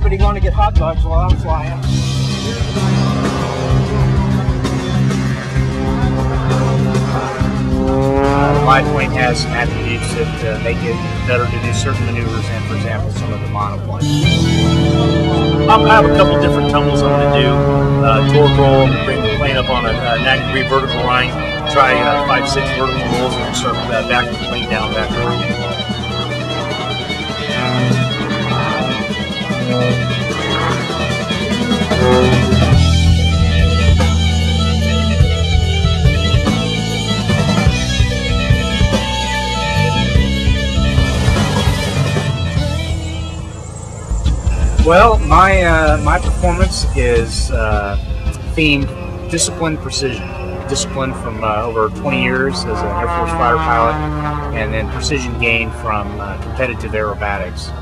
anybody going to get hot dogs while I'm flying. The biplane has some attributes that make it better to do certain maneuvers than, for example, some of the monoplanes. I have a couple different tumbles I'm going to do. Torque roll, bring the plane up on a 90-degree vertical line, try 5-6 vertical rolls, and then start backing the plane down back around. Well, my performance is themed discipline precision. Discipline from over 20 years as an Air Force fighter pilot, and then precision gained from competitive aerobatics.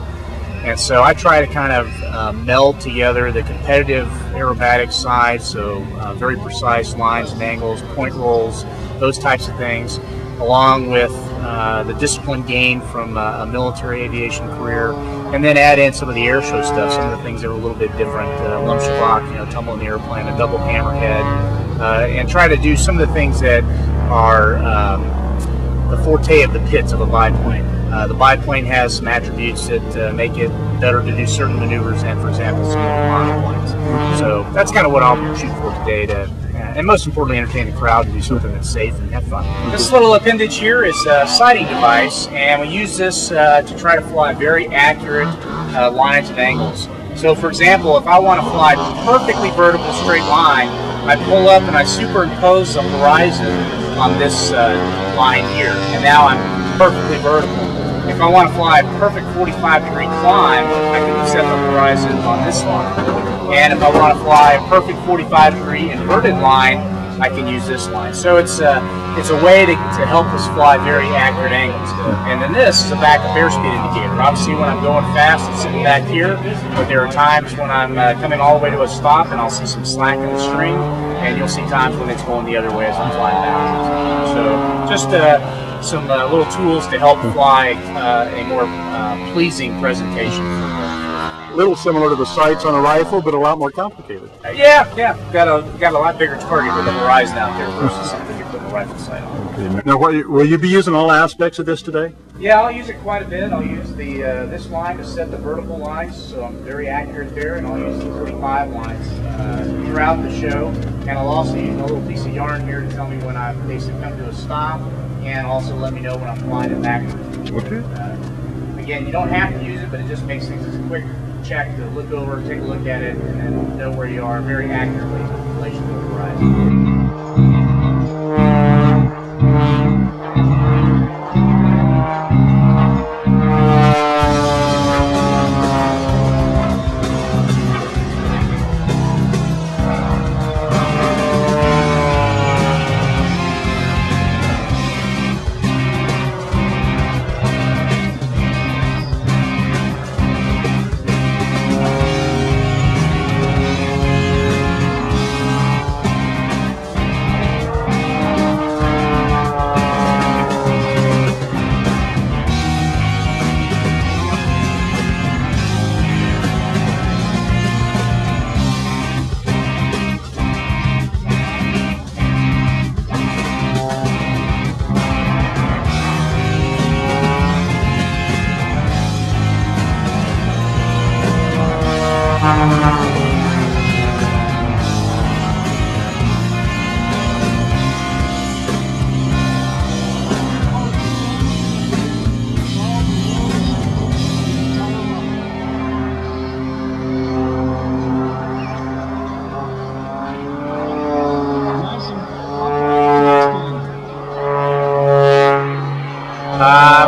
And so I try to kind of meld together the competitive aerobatics side, so very precise lines and angles, point rolls, those types of things, along with the discipline gained from a military aviation career, and then add in some of the air show stuff, some of the things that are a little bit different, lump-shabak, tumble in the airplane, a double hammerhead, and try to do some of the things that are the forte of the pits of a biplane. The biplane has some attributes that make it better to do certain maneuvers than, for example, some of the monoplanes. So that's kind of what I'll shoot for today, and most importantly, entertain the crowd to do something that's safe and have fun. This little appendage here is a sighting device, and we use this to try to fly very accurate lines and angles. So, for example, if I want to fly perfectly vertical straight line, I pull up and I superimpose the horizon on this line here, and now I'm perfectly vertical. If I want to fly a perfect 45-degree climb, I can set the horizon on this line. And if I want to fly a perfect 45-degree inverted line, I can use this line. So it's a way to help us fly very accurate angles. And then this is a backup airspeed indicator. Obviously, when I'm going fast, it's sitting back here, but there are times when I'm coming all the way to a stop and I'll see some slack in the string, and you'll see times when it's going the other way as I'm flying backwards. So just some little tools to help fly a more pleasing presentation. A little similar to the sights on a rifle, but a lot more complicated. Yeah. Got a lot bigger target with the horizon out there versus something you put a rifle sight on. Okay. Now, will you be using all aspects of this today? Yeah, I'll use it quite a bit. I'll use the this line to set the vertical lines, so I'm very accurate there, and I'll use the 45 lines throughout the show. And I'll also use a little piece of yarn here to tell me when I've basically come to a stop, and also let me know when I'm flying it back. Okay. Again, you don't have to use it, but it just makes things a quick check to look over, take a look at it, and then know where you are very accurately in relation to the horizon.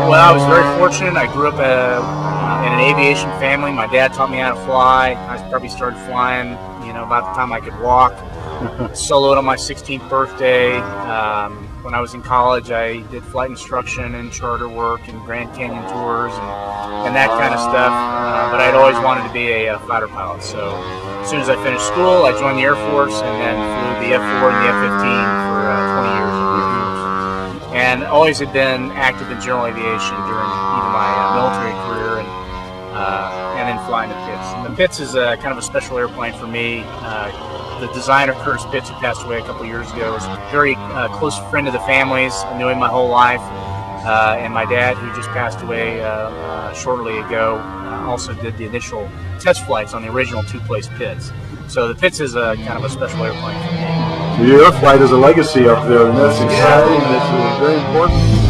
Well, I was very fortunate. I grew up in an aviation family. My dad taught me how to fly. I probably started flying, about the time I could walk. Soloed on my 16th birthday. When I was in college, I did flight instruction and charter work and Grand Canyon tours and that kind of stuff. But I'd always wanted to be a fighter pilot. So as soon as I finished school, I joined the Air Force and then flew the F-4 and the F-15 for 20 years. And always had been active in general aviation during even my military career, and and then flying the Pitts. And the Pitts is kind of a special airplane for me. The designer, Curtis Pitts, who passed away a couple years ago, was a very close friend of the family's. I knew him my whole life. And my dad, who just passed away shortly ago, also did the initial test flights on the original two-place Pitts. So the Pitts is kind of a special airplane for me. Your flight is a legacy up there, and that's exciting, and it's very important.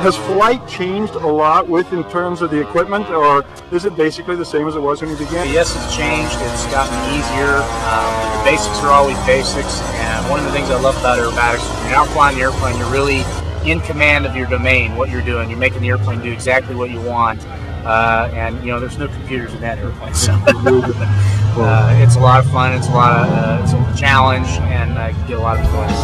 Has flight changed a lot in terms of the equipment, or is it basically the same as it was when you began? Yes, it's changed. It's gotten easier. The basics are always basics, and one of the things I love about aerobatics is when you're out flying the airplane, you're really in command of your domain, what you're doing. You're making the airplane do exactly what you want, and you know there's no computers in that airplane, so it's a lot of fun. It's a challenge, and I get a lot of enjoyment.